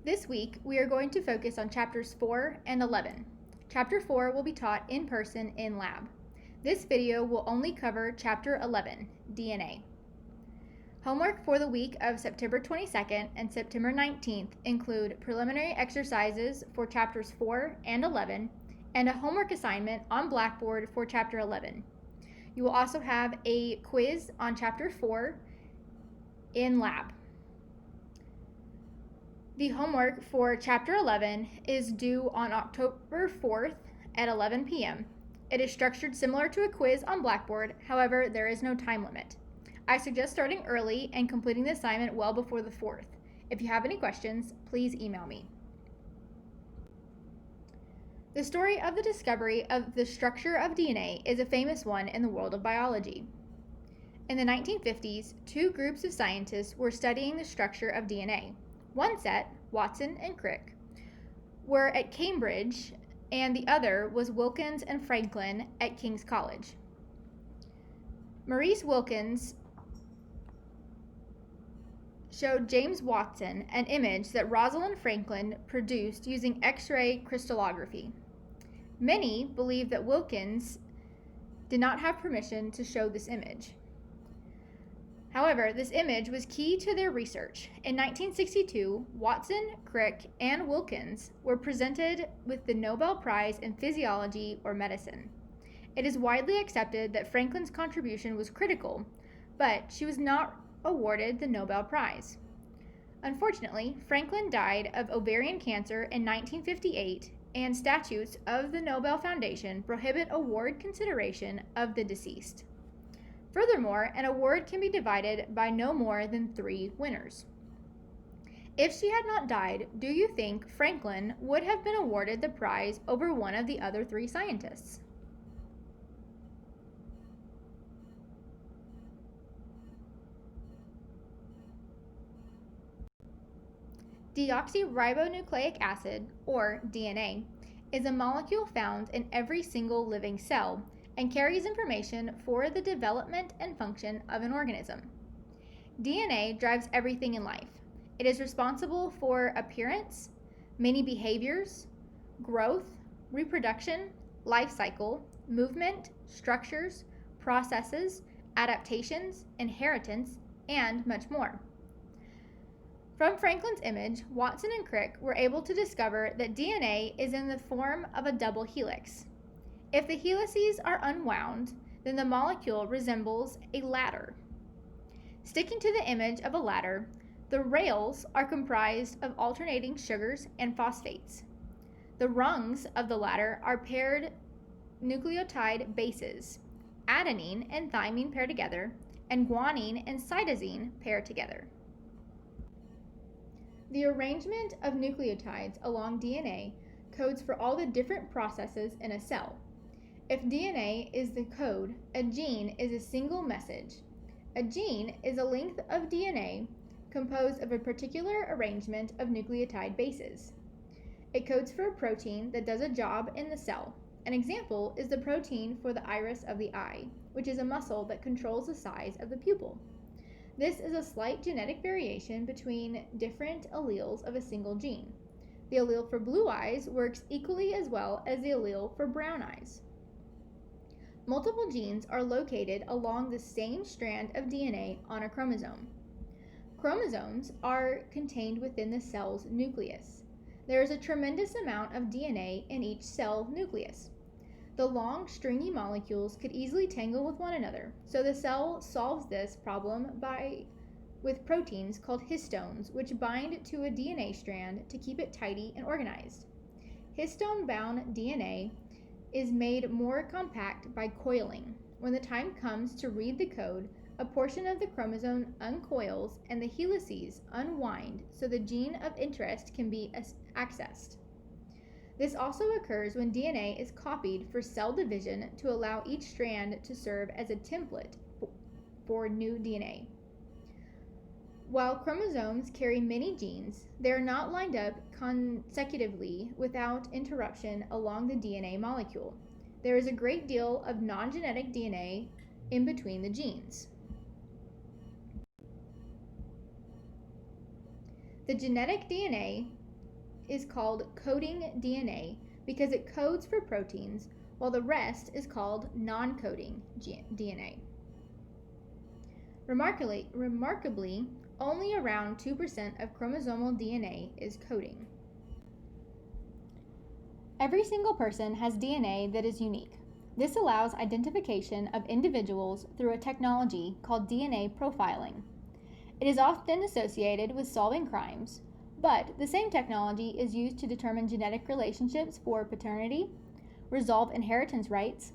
This week, we are going to focus on chapters 4 and 11. Chapter 4 will be taught in person in lab. This video will only cover chapter 11, DNA. Homework for the week of September 22nd and September 19th include preliminary exercises for chapters 4 and 11 and a homework assignment on Blackboard for chapter 11. You will also have a quiz on chapter 4 in lab. The homework for chapter 11 is due on October 4th at 11 p.m. It is structured similar to a quiz on Blackboard, however, there is no time limit. I suggest starting early and completing the assignment well before the 4th. If you have any questions, please email me. The story of the discovery of the structure of DNA is a famous one in the world of biology. In the 1950s, two groups of scientists were studying the structure of DNA. One set, Watson and Crick, were at Cambridge, and the other was Wilkins and Franklin at King's College. Maurice Wilkins showed James Watson an image that Rosalind Franklin produced using X-ray crystallography. Many believe that Wilkins did not have permission to show this image. However, this image was key to their research. In 1962, Watson, Crick, and Wilkins were presented with the Nobel Prize in Physiology or Medicine. It is widely accepted that Franklin's contribution was critical, but she was not awarded the Nobel Prize. Unfortunately, Franklin died of ovarian cancer in 1958, and statutes of the Nobel Foundation prohibit award consideration of the deceased. Furthermore, an award can be divided by no more than 3 winners. If she had not died, do you think Franklin would have been awarded the prize over one of the other 3 scientists? Deoxyribonucleic acid, or DNA, is a molecule found in every single living cell and carries information for the development and function of an organism. DNA drives everything in life. It is responsible for appearance, many behaviors, growth, reproduction, life cycle, movement, structures, processes, adaptations, inheritance, and much more. From Franklin's image, Watson and Crick were able to discover that DNA is in the form of a double helix. If the helices are unwound, then the molecule resembles a ladder. Sticking to the image of a ladder, the rails are comprised of alternating sugars and phosphates. The rungs of the ladder are paired nucleotide bases. Adenine and thymine pair together, and guanine and cytosine pair together. The arrangement of nucleotides along DNA codes for all the different processes in a cell. If DNA is the code, a gene is a single message. A gene is a length of DNA composed of a particular arrangement of nucleotide bases. It codes for a protein that does a job in the cell. An example is the protein for the iris of the eye, which is a muscle that controls the size of the pupil. This is a slight genetic variation between different alleles of a single gene. The allele for blue eyes works equally as well as the allele for brown eyes. Multiple genes are located along the same strand of DNA on a chromosome. Chromosomes are contained within the cell's nucleus. There is a tremendous amount of DNA in each cell nucleus. The long, stringy molecules could easily tangle with one another, so the cell solves this problem with proteins called histones, which bind to a DNA strand to keep it tidy and organized. Histone-bound DNA is made more compact by coiling. When the time comes to read the code, a portion of the chromosome uncoils and the helices unwind so the gene of interest can be accessed. This also occurs when DNA is copied for cell division to allow each strand to serve as a template for new DNA. While chromosomes carry many genes, they are not lined up consecutively without interruption along the DNA molecule. There is a great deal of non-genetic DNA in between the genes. The genetic DNA is called coding DNA because it codes for proteins, while the rest is called non-coding DNA. Remarkably, only around 2% of chromosomal DNA is coding. Every single person has DNA that is unique. This allows identification of individuals through a technology called DNA profiling. It is often associated with solving crimes, but the same technology is used to determine genetic relationships for paternity, resolve inheritance rights,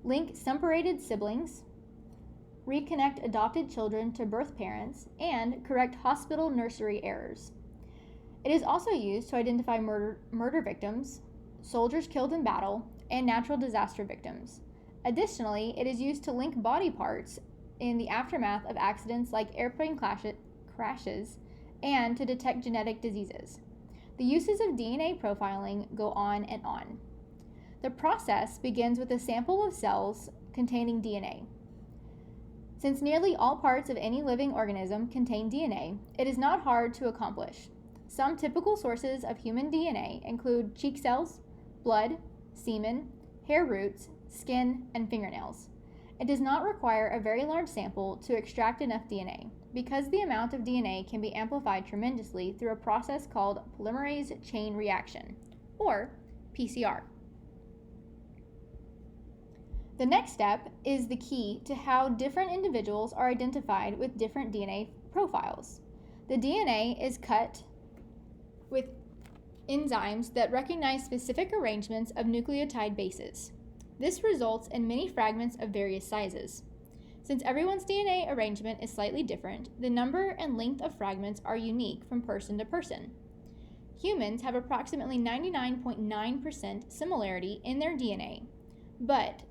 link separated siblings, reconnect adopted children to birth parents, and correct hospital nursery errors. It is also used to identify murder victims, soldiers killed in battle, and natural disaster victims. Additionally, it is used to link body parts in the aftermath of accidents like airplane crashes and to detect genetic diseases. The uses of DNA profiling go on and on. The process begins with a sample of cells containing DNA. Since nearly all parts of any living organism contain DNA, it is not hard to accomplish. Some typical sources of human DNA include cheek cells, blood, semen, hair roots, skin, and fingernails. It does not require a very large sample to extract enough DNA, because the amount of DNA can be amplified tremendously through a process called polymerase chain reaction, or PCR. The next step is the key to how different individuals are identified with different DNA profiles. The DNA is cut with enzymes that recognize specific arrangements of nucleotide bases. This results in many fragments of various sizes. Since everyone's DNA arrangement is slightly different, the number and length of fragments are unique from person to person. Humans have approximately 99.9% similarity in their DNA, but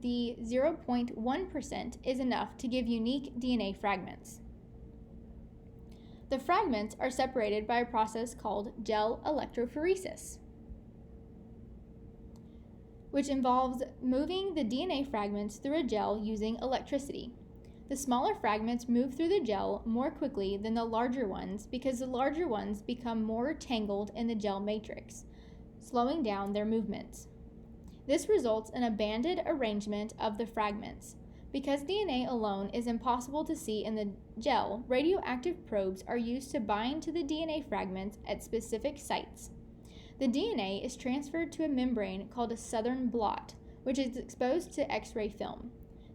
the 0.1% is enough to give unique DNA fragments. The fragments are separated by a process called gel electrophoresis, which involves moving the DNA fragments through a gel using electricity. The smaller fragments move through the gel more quickly than the larger ones because the larger ones become more tangled in the gel matrix, slowing down their movements. This results in a banded arrangement of the fragments. Because DNA alone is impossible to see in the gel, radioactive probes are used to bind to the DNA fragments at specific sites. The DNA is transferred to a membrane called a southern blot, which is exposed to X-ray film.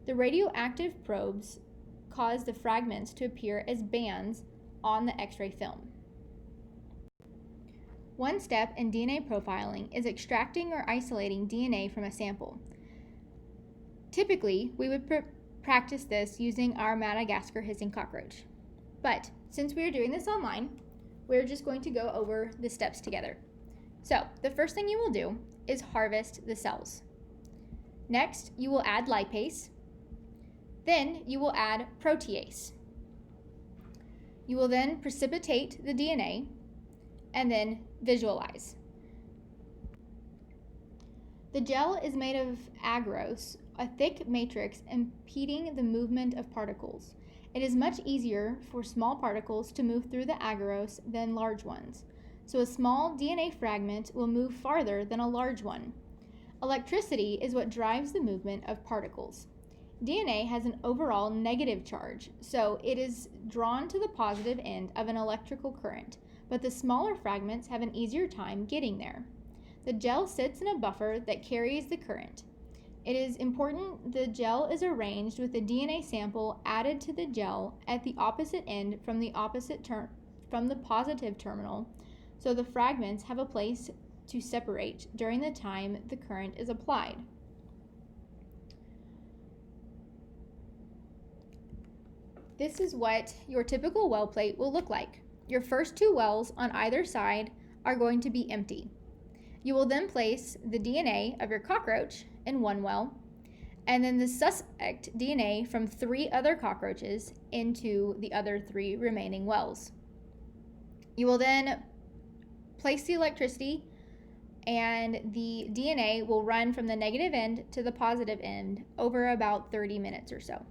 The radioactive probes cause the fragments to appear as bands on the X-ray film. One step in DNA profiling is extracting or isolating DNA from a sample. Typically, we would practice this using our Madagascar hissing cockroach. But since we are doing this online, we're just going to go over the steps together. So, the first thing you will do is harvest the cells. Next, you will add lipase. Then, you will add protease. You will then precipitate the DNA and then visualize. The gel is made of agarose, a thick matrix impeding the movement of particles. It is much easier for small particles to move through the agarose than large ones, so a small DNA fragment will move farther than a large one. Electricity is what drives the movement of particles. DNA has an overall negative charge, so it is drawn to the positive end of an electrical current, but the smaller fragments have an easier time getting there. The gel sits in a buffer that carries the current. It is important the gel is arranged with the DNA sample added to the gel at the opposite end from the positive terminal, so the fragments have a place to separate during the time the current is applied. This is what your typical well plate will look like. Your first two wells on either side are going to be empty. You will then place the DNA of your cockroach in one well, and then the suspect DNA from 3 other cockroaches into the other 3 remaining wells. You will then place the electricity, and the DNA will run from the negative end to the positive end over about 30 minutes or so.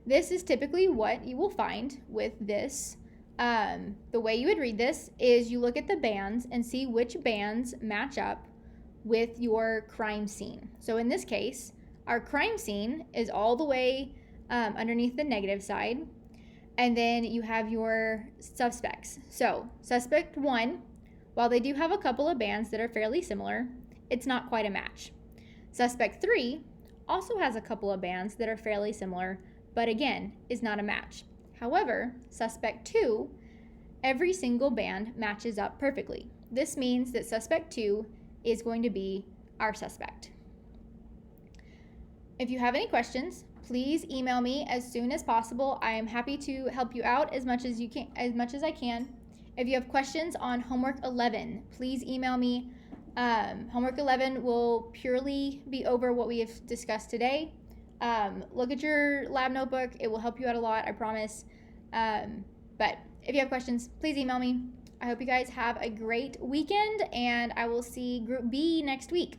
This is typically what you will find with this the way you would read this is you look at the bands and see which bands match up with your crime scene. So in this case, our crime scene is all the way underneath the negative side, and then you have your suspects. So suspect 1, while they do have a couple of bands that are fairly similar, it's not quite a match. Suspect 3 also has a couple of bands that are fairly similar, but again, is not a match. However, suspect 2, every single band matches up perfectly. This means that suspect 2 is going to be our suspect. If you have any questions, please email me as soon as possible. I am happy to help you out as much as I can. If you have questions on homework 11, please email me. Homework 11 will purely be over what we have discussed today. Look at your lab notebook. It will help you out a lot, I promise. But if you have questions, please email me. I hope you guys have a great weekend, and I will see Group B next week.